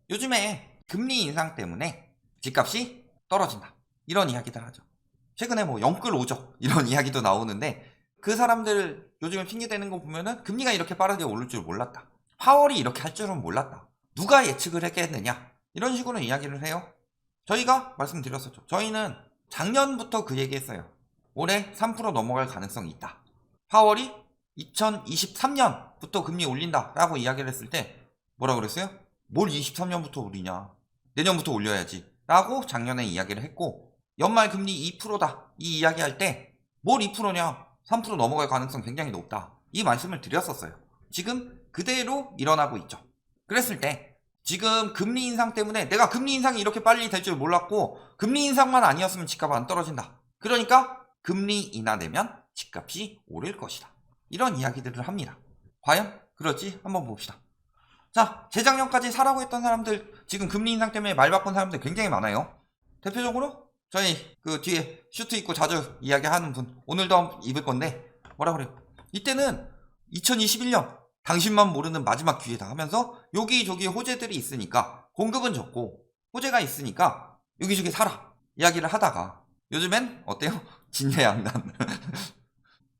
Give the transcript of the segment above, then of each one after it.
요즘에 금리 인상 때문에 집값이 떨어진다, 이런 이야기들 하죠. 최근에 뭐 영끌 오적 이런 이야기도 나오는데, 그 사람들 요즘에 핑계대는 거 보면은 금리가 이렇게 빠르게 오를 줄 몰랐다, 파월이 이렇게 할 줄은 몰랐다, 누가 예측을 했겠느냐, 이런 식으로 이야기를 해요. 저희가 말씀드렸었죠. 저희는 작년부터 그 얘기했어요. 올해 3% 넘어갈 가능성이 있다. 파월이 2023년부터 금리 올린다 라고 이야기를 했을 때 뭐라 그랬어요? 뭘 23년부터 올리냐, 내년부터 올려야지 라고 작년에 이야기를 했고, 연말 금리 2%다 이 이야기할 때 뭘 2%냐, 3% 넘어갈 가능성 굉장히 높다, 이 말씀을 드렸었어요. 지금 그대로 일어나고 있죠. 그랬을 때 지금 금리 인상 때문에 내가 금리 인상이 이렇게 빨리 될 줄 몰랐고, 금리 인상만 아니었으면 집값 안 떨어진다, 그러니까 금리 인하되면 집값이 오를 것이다, 이런 이야기들을 합니다. 과연 그럴지 한번 봅시다. 자, 재작년까지 사라고 했던 사람들, 지금 금리 인상 때문에 말 바꾼 사람들 굉장히 많아요. 대표적으로 저희 그 뒤에 슈트 입고 자주 이야기하는 분, 오늘도 입을 건데 뭐라 그래요? 이때는 2021년 당신만 모르는 마지막 기회다 하면서 여기저기 호재들이 있으니까, 공급은 적고 호재가 있으니까 여기저기 사라 이야기를 하다가 요즘엔 어때요? 진퇴양난.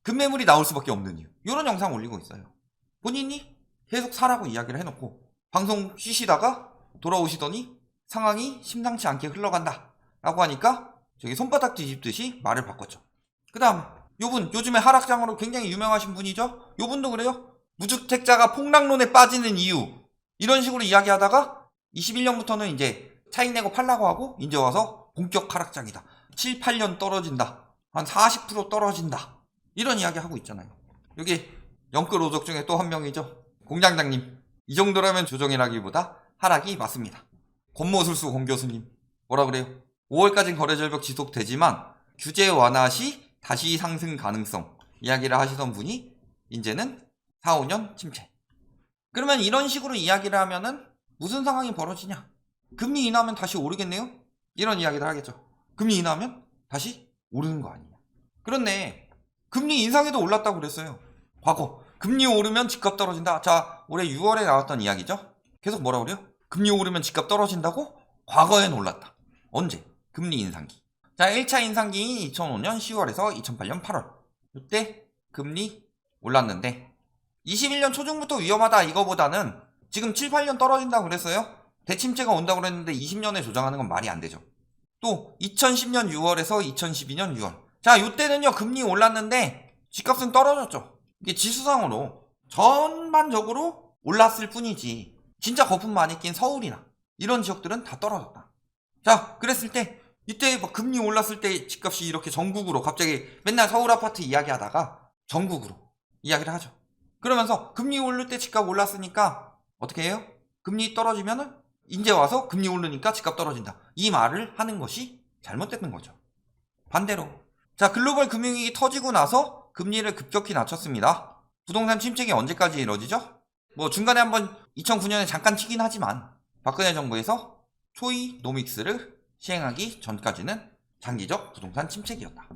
급매물이 나올 수밖에 없는 이유, 이런 영상 올리고 있어요. 본인이 계속 사라고 이야기를 해놓고 방송 쉬시다가 돌아오시더니 상황이 심상치 않게 흘러간다 라고 하니까 저기 손바닥 뒤집듯이 말을 바꿨죠. 그 다음 요분, 요즘에 하락장으로 굉장히 유명하신 분이죠. 요분도 그래요. 무주택자가 폭락론에 빠지는 이유, 이런 식으로 이야기하다가 21년부터는 이제 차익 내고 팔라고 하고 이제 와서 본격 하락장이다, 7, 8년 떨어진다, 한 40% 떨어진다, 이런 이야기 하고 있잖아요. 여기 영끌 오적 중에 또 한 명이죠. 공장장님. 이 정도라면 조정이라기보다 하락이 맞습니다. 권모술수 공교수님 뭐라 그래요? 5월까지 거래절벽 지속되지만 규제 완화 시 다시 상승 가능성 이야기를 하시던 분이 이제는 4, 5년 침체. 그러면 이런 식으로 이야기를 하면은 무슨 상황이 벌어지냐? 금리 인하하면 다시 오르겠네요? 이런 이야기를 하겠죠. 금리 인하하면 다시 오르는 거 아니냐? 그런데 금리 인상에도 올랐다고 그랬어요. 과거 금리 오르면 집값 떨어진다. 자, 올해 6월에 나왔던 이야기죠. 계속 뭐라 그래요? 금리 오르면 집값 떨어진다고? 과거엔 올랐다. 언제? 금리 인상기. 자, 1차 인상기인 2005년 10월에서 2008년 8월. 이때 금리 올랐는데 21년 초중부터 위험하다 이거보다는 지금 7, 8년 떨어진다고 그랬어요. 대침체가 온다고 그랬는데 20년에 조정하는 건 말이 안 되죠. 또 2010년 6월에서 2012년 6월. 자, 이때는요 금리 올랐는데 집값은 떨어졌죠. 이게 지수상으로 전반적으로 올랐을 뿐이지 진짜 거품 많이 낀 서울이나 이런 지역들은 다 떨어졌다. 자, 그랬을 때 이때 막 금리 올랐을 때 집값이 이렇게 전국으로 갑자기 맨날 서울 아파트 이야기하다가 전국으로 이야기를 하죠. 그러면서 금리 오를 때 집값 올랐으니까 어떻게 해요? 금리 떨어지면은 이제 와서 금리 오르니까 집값 떨어진다, 이 말을 하는 것이 잘못됐는 거죠. 반대로 자, 글로벌 금융위기 터지고 나서 금리를 급격히 낮췄습니다. 부동산 침체기 언제까지 이뤄지죠? 뭐 중간에 한번 2009년에 잠깐 튀긴 하지만 박근혜 정부에서 초이노믹스를 시행하기 전까지는 장기적 부동산 침체기였다.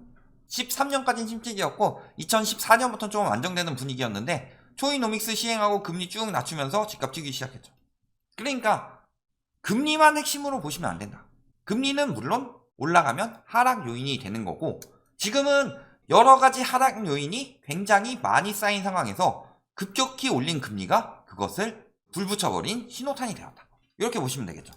13년까지는 침체기였고 2014년부터 좀 안정되는 분위기였는데 초이노믹스 시행하고 금리 쭉 낮추면서 집값 튀기 시작했죠. 그러니까 금리만 핵심으로 보시면 안 된다. 금리는 물론 올라가면 하락 요인이 되는 거고, 지금은 여러 가지 하락 요인이 굉장히 많이 쌓인 상황에서 급격히 올린 금리가 그것을 불붙여버린 신호탄이 되었다, 이렇게 보시면 되겠죠.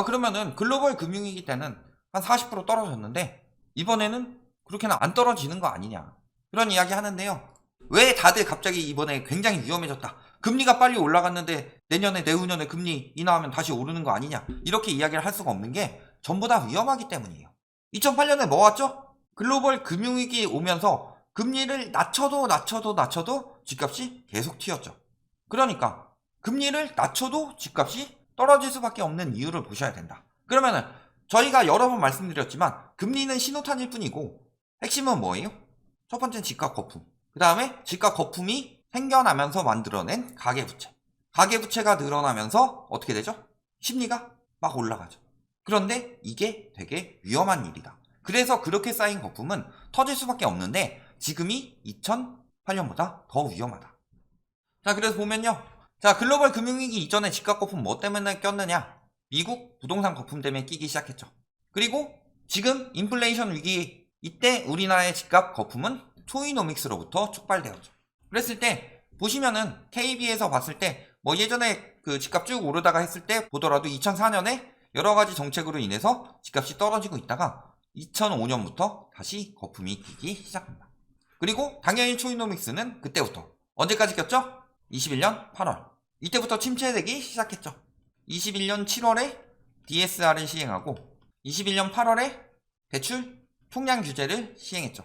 그러면은 글로벌 금융위기 때는 한 40% 떨어졌는데 이번에는 그렇게는 안 떨어지는 거 아니냐, 그런 이야기 하는데요. 왜 다들 갑자기 이번에 굉장히 위험해졌다, 금리가 빨리 올라갔는데 내년에 내후년에 금리 인하하면 다시 오르는 거 아니냐, 이렇게 이야기를 할 수가 없는 게 전부 다 위험하기 때문이에요. 2008년에 뭐 왔죠? 글로벌 금융위기 오면서 금리를 낮춰도 집값이 계속 튀었죠. 그러니까 금리를 낮춰도 집값이 떨어질 수밖에 없는 이유를 보셔야 된다. 그러면은 저희가 여러 번 말씀드렸지만 금리는 신호탄일 뿐이고 핵심은 뭐예요? 첫 번째는 집값 거품, 그 다음에 집값 거품이 생겨나면서 만들어낸 가계부채, 가계부채가 늘어나면서 어떻게 되죠? 심리가 막 올라가죠. 그런데 이게 되게 위험한 일이다. 그래서 그렇게 쌓인 거품은 터질 수밖에 없는데 지금이 2008년보다 더 위험하다. 자, 그래서 보면요, 자, 글로벌 금융위기 이전에 집값 거품 뭐 때문에 꼈느냐? 미국 부동산 거품 때문에 끼기 시작했죠. 그리고 지금 인플레이션 위기, 이때 우리나라의 집값 거품은 초이노믹스로부터 촉발되었죠. 그랬을 때 보시면은 KB에서 봤을 때 뭐 예전에 그 집값 쭉 오르다가 했을 때 보더라도 2004년에 여러 가지 정책으로 인해서 집값이 떨어지고 있다가 2005년부터 다시 거품이 끼기 시작합니다. 그리고 당연히 초이노믹스는 그때부터 언제까지 꼈죠? 21년 8월. 이때부터 침체되기 시작했죠. 21년 7월에 DSR을 시행하고 21년 8월에 대출 총량 규제를 시행했죠.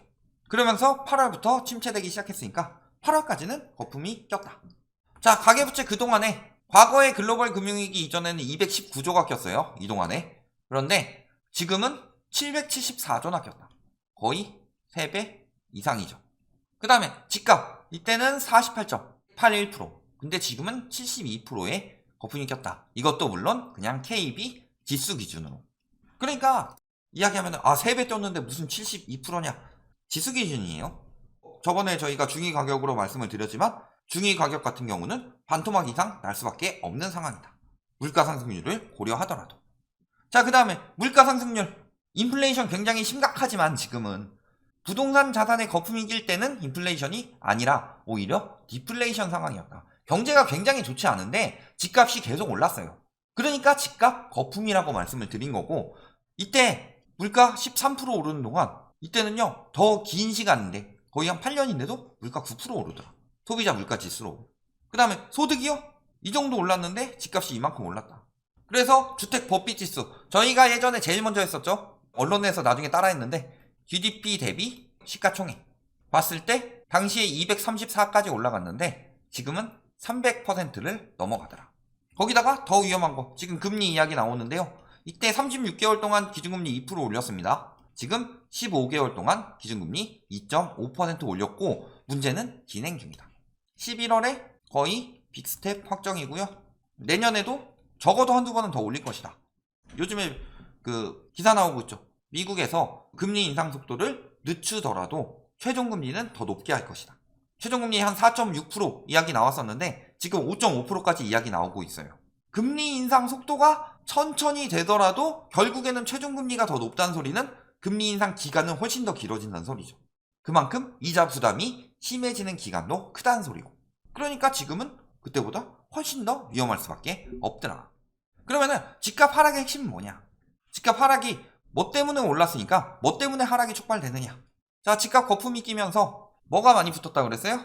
그러면서 8월부터 침체되기 시작했으니까 8월까지는 거품이 꼈다. 자, 가계부채 그동안에 과거의 글로벌 금융위기 이전에는 219조가 꼈어요. 이동안에. 그런데 지금은 774조나 꼈다. 거의 3배 이상이죠. 그 다음에 집값. 이때는 48.81%. 근데 지금은 72%의 거품이 꼈다. 이것도 물론 그냥 KB 지수 기준으로. 그러니까 이야기하면 3배 떴는데 무슨 72%냐. 지수 기준이에요. 저번에 저희가 중위 가격으로 말씀을 드렸지만 중위 가격 같은 경우는 반토막 이상 날 수밖에 없는 상황이다. 물가 상승률을 고려하더라도. 자, 그 다음에 물가 상승률. 인플레이션 굉장히 심각하지만 지금은 부동산 자산의 거품이 낄 때는 인플레이션이 아니라 오히려 디플레이션 상황이었다. 경제가 굉장히 좋지 않은데 집값이 계속 올랐어요. 그러니까 집값 거품이라고 말씀을 드린 거고, 이때 물가 13% 오르는 동안 이때는요 더 긴 시간인데 거의 한 8년인데도 물가 9% 오르더라. 소비자 물가 지수로. 그 다음에 소득이요? 이 정도 올랐는데 집값이 이만큼 올랐다. 그래서 주택 법비 지수, 저희가 예전에 제일 먼저 했었죠. 언론에서 나중에 따라했는데 GDP 대비 시가총액 봤을 때 당시에 234까지 올라갔는데 지금은 300%를 넘어가더라. 거기다가 더 위험한 거, 지금 금리 이야기 나오는데요. 이때 36개월 동안 기준금리 2% 올렸습니다. 지금 15개월 동안 기준금리 2.5% 올렸고 문제는 진행 중이다. 11월에 거의 빅스텝 확정이고요. 내년에도 적어도 한두 번은 더 올릴 것이다. 요즘에 그 기사 나오고 있죠. 미국에서 금리 인상 속도를 늦추더라도 최종금리는 더 높게 할 것이다. 최종금리 한 4.6% 이야기 나왔었는데 지금 5.5%까지 이야기 나오고 있어요. 금리 인상 속도가 천천히 되더라도 결국에는 최종금리가 더 높다는 소리는 금리 인상 기간은 훨씬 더 길어진다는 소리죠. 그만큼 이자 부담이 심해지는 기간도 크다는 소리고. 그러니까 지금은 그때보다 훨씬 더 위험할 수밖에 없더라. 그러면은 집값 하락의 핵심은 뭐냐? 집값 하락이 뭐 때문에 올랐으니까 뭐 때문에 하락이 촉발되느냐? 자, 집값 거품이 끼면서 뭐가 많이 붙었다고 그랬어요?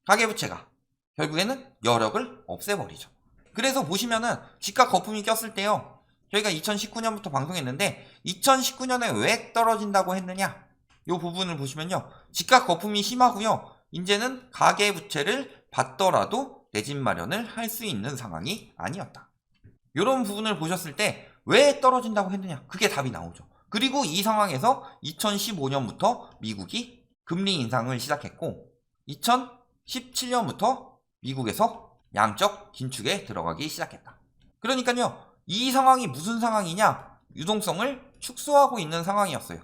가계부채가. 결국에는 여력을 없애버리죠. 그래서 보시면은 집값 거품이 꼈을 때요. 저희가 2019년부터 방송했는데 2019년에 왜 떨어진다고 했느냐? 이 부분을 보시면요. 집값 거품이 심하고요. 이제는 가계부채를 받더라도 내 집 마련을 할 수 있는 상황이 아니었다. 이런 부분을 보셨을 때 왜 떨어진다고 했느냐? 그게 답이 나오죠. 그리고 이 상황에서 2015년부터 미국이 금리 인상을 시작했고 2017년부터 미국에서 양적 긴축에 들어가기 시작했다. 그러니까요. 이 상황이 무슨 상황이냐? 유동성을 축소하고 있는 상황이었어요.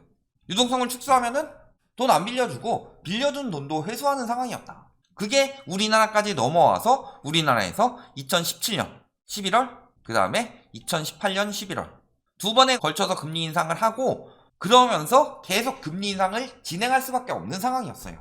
유동성을 축소하면은 돈 안 빌려주고 빌려준 돈도 회수하는 상황이었다. 그게 우리나라까지 넘어와서 우리나라에서 2017년 11월 그 다음에 2018년 11월 두 번에 걸쳐서 금리 인상을 하고 그러면서 계속 금리 인상을 진행할 수밖에 없는 상황이었어요.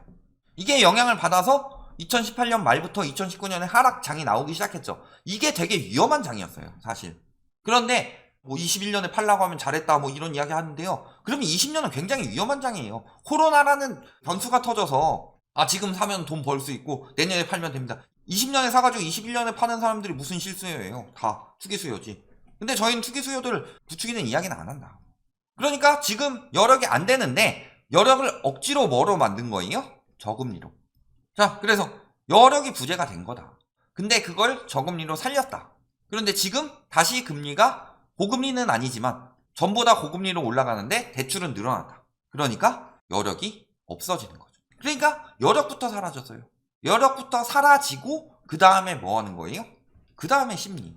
이게 영향을 받아서 2018년 말부터 2019년에 하락장이 나오기 시작했죠. 이게 되게 위험한 장이었어요, 사실. 그런데 뭐 21년에 팔라고 하면 잘했다 뭐 이런 이야기 하는데요. 그러면 20년은 굉장히 위험한 장이에요. 코로나라는 변수가 터져서 지금 사면 돈 벌 수 있고 내년에 팔면 됩니다. 20년에 사가지고 21년에 파는 사람들이 무슨 실수요예요. 다 투기수요지. 근데 저희는 투기수요들 부추기는 이야기는 안 한다. 그러니까 지금 여력이 안 되는데 여력을 억지로 뭐로 만든 거예요? 저금리로. 자, 그래서 여력이 부재가 된 거다. 근데 그걸 저금리로 살렸다. 그런데 지금 다시 금리가 고금리는 아니지만 전보다 고금리로 올라가는데 대출은 늘어났다. 그러니까 여력이 없어지는 거죠. 그러니까 여력부터 사라졌어요. 여력부터 사라지고 그 다음에 뭐 하는 거예요? 그 다음에 심리.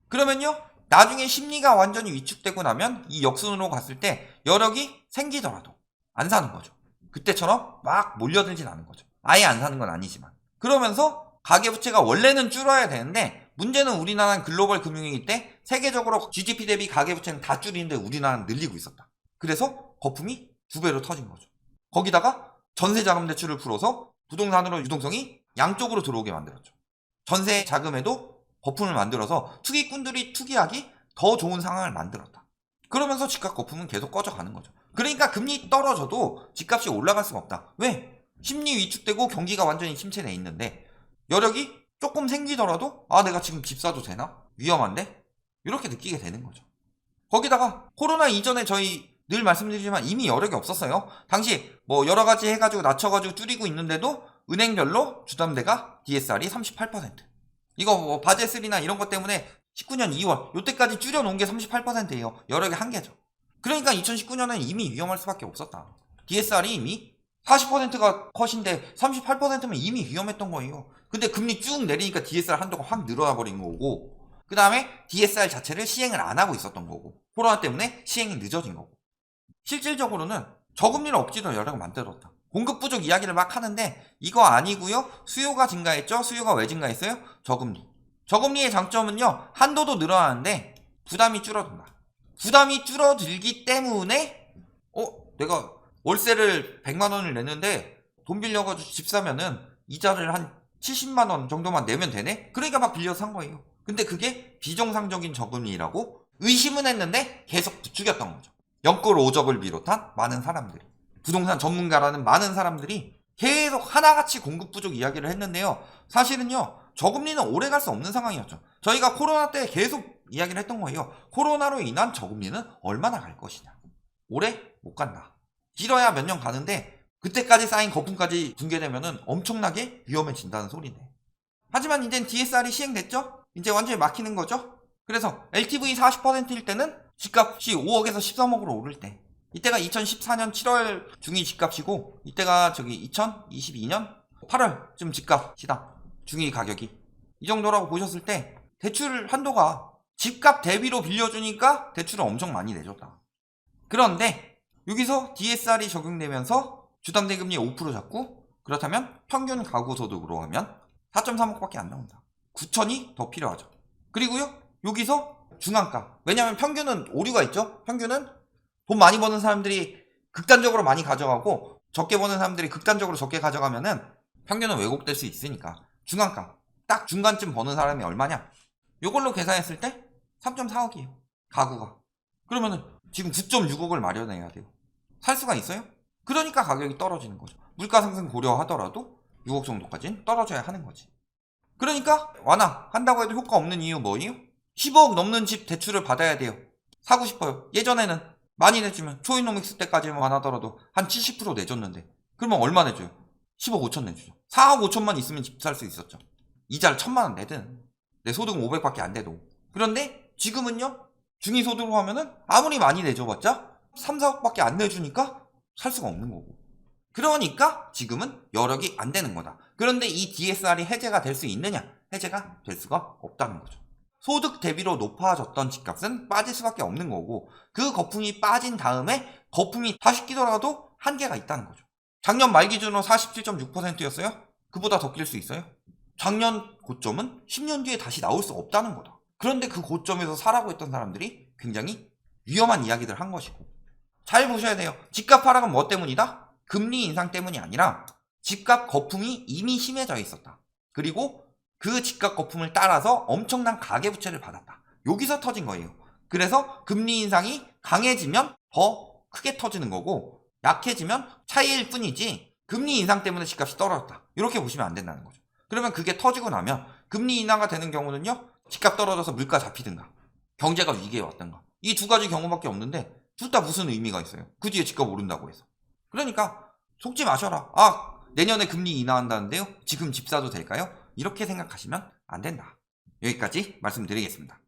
그러면요. 나중에 심리가 완전히 위축되고 나면 이 역순으로 갔을 때 여력이 생기더라도 안 사는 거죠. 그때처럼 막 몰려들진 않은 거죠. 아예 안 사는 건 아니지만. 그러면서 가계부채가 원래는 줄어야 되는데 문제는 우리나라는 글로벌 금융위기 때 세계적으로 GDP 대비 가계부채는 다 줄이는데 우리나라는 늘리고 있었다. 그래서 거품이 2배로 터진 거죠. 거기다가 전세자금 대출을 풀어서 부동산으로 유동성이 양쪽으로 들어오게 만들었죠. 전세 자금에도 거품을 만들어서 투기꾼들이 투기하기 더 좋은 상황을 만들었다. 그러면서 집값 거품은 계속 꺼져가는 거죠. 그러니까 금리 떨어져도 집값이 올라갈 수가 없다. 왜? 심리 위축되고 경기가 완전히 침체돼 있는데 여력이 조금 생기더라도 내가 지금 집 사도 되나? 위험한데? 이렇게 느끼게 되는 거죠. 거기다가 코로나 이전에 저희 늘 말씀드리지만 이미 여력이 없었어요. 당시 뭐 여러 가지 해가지고 낮춰가지고 줄이고 있는데도 은행별로 주담대가 DSR이 38%. 이거 뭐 바젤3나 이런 것 때문에 19년 2월 요때까지 줄여놓은 게 38%예요. 여력의 한계죠. 그러니까 2019년은 이미 위험할 수밖에 없었다. DSR이 이미 40%가 컷인데 38%면 이미 위험했던 거예요. 근데 금리 쭉 내리니까 DSR 한도가 확 늘어나 버린 거고, 그 다음에 DSR 자체를 시행을 안 하고 있었던 거고, 코로나 때문에 시행이 늦어진 거고. 실질적으로는 저금리를 억지로 여력을 만들었다. 공급 부족 이야기를 막 하는데 이거 아니고요. 수요가 증가했죠. 수요가 왜 증가했어요? 저금리. 저금리의 장점은요, 한도도 늘어나는데 부담이 줄어든다. 부담이 줄어들기 때문에 내가 월세를 100만 원을 내는데 돈 빌려가지고 집 사면은 이자를 한 70만 원 정도만 내면 되네? 그러니까 막 빌려서 산 거예요. 근데 그게 비정상적인 저금리라고 의심은 했는데 계속 부추겼던 거죠. 연골 오적을 비롯한 많은 사람들이, 부동산 전문가라는 많은 사람들이 계속 하나같이 공급 부족 이야기를 했는데요. 사실은요, 저금리는 오래 갈 수 없는 상황이었죠. 저희가 코로나 때 계속 이야기를 했던 거예요. 코로나로 인한 저금리는 얼마나 갈 것이냐. 오래 못 간다. 길어야 몇 년 가는데 그때까지 쌓인 거품까지 붕괴되면은 엄청나게 위험해진다는 소리네. 하지만 이젠 DSR이 시행됐죠? 이제 완전히 막히는 거죠? 그래서 LTV 40%일 때는 집값이 5억에서 13억으로 오를 때, 이때가 2014년 7월 중위 집값이고, 이때가 2022년 8월쯤 집값이다. 중위 가격이. 이 정도라고 보셨을 때 대출 한도가 집값 대비로 빌려주니까 대출을 엄청 많이 내줬다. 그런데 여기서 DSR이 적용되면서 주담대금리 5% 잡고, 그렇다면 평균 가구 소득으로 하면 4.3억밖에 안 나온다. 9천이 더 필요하죠. 그리고요, 여기서 중앙가. 왜냐하면 평균은 오류가 있죠. 평균은 돈 많이 버는 사람들이 극단적으로 많이 가져가고 적게 버는 사람들이 극단적으로 적게 가져가면은 평균은 왜곡될 수 있으니까 중앙가. 딱 중간쯤 버는 사람이 얼마냐? 요걸로 계산했을 때 3.4억이에요. 가구가. 그러면은 지금 9.6억을 마련해야 돼요. 살 수가 있어요? 그러니까 가격이 떨어지는 거죠. 물가 상승 고려하더라도 6억 정도까지는 떨어져야 하는 거지. 그러니까 완화한다고 해도 효과 없는 이유 뭐예요? 10억 넘는 집 대출을 받아야 돼요. 사고 싶어요. 예전에는 많이 내주면 초이노믹스 때까지만 하더라도 한 70% 내줬는데 그러면 얼마 내줘요? 10억 5천 내주죠. 4억 5천만 있으면 집 살 수 있었죠. 이자를 1,000만 원 내든 내 소득은 500밖에 안 돼도. 그런데 지금은요, 중위소득으로 하면은 아무리 많이 내줘봤자 3, 4억밖에 안 내주니까 살 수가 없는 거고. 그러니까 지금은 여력이 안 되는 거다. 그런데 이 DSR이 해제가 될 수 있느냐? 해제가 될 수가 없다는 거죠. 소득 대비로 높아졌던 집값은 빠질 수밖에 없는 거고, 그 거품이 빠진 다음에 거품이 다시 끼더라도 한계가 있다는 거죠. 작년 말 기준으로 47.6%였어요? 그보다 더 낄 수 있어요? 작년 고점은 10년 뒤에 다시 나올 수 없다는 거다. 그런데 그 고점에서 사라고 했던 사람들이 굉장히 위험한 이야기들을 한 것이고, 잘 보셔야 돼요. 집값 하락은 뭐 때문이다? 금리 인상 때문이 아니라 집값 거품이 이미 심해져 있었다. 그리고 그 집값 거품을 따라서 엄청난 가계부채를 받았다. 여기서 터진 거예요. 그래서 금리 인상이 강해지면 더 크게 터지는 거고, 약해지면 차이일 뿐이지 금리 인상 때문에 집값이 떨어졌다. 이렇게 보시면 안 된다는 거죠. 그러면 그게 터지고 나면 금리 인하가 되는 경우는요, 집값 떨어져서 물가 잡히든가 경제가 위기에 왔든가, 이 두 가지 경우밖에 없는데 둘 다 무슨 의미가 있어요? 그 뒤에 집값 오른다고 해서. 그러니까 속지 마셔라. 내년에 금리 인하한다는데요, 지금 집 사도 될까요? 이렇게 생각하시면 안 된다. 여기까지 말씀드리겠습니다.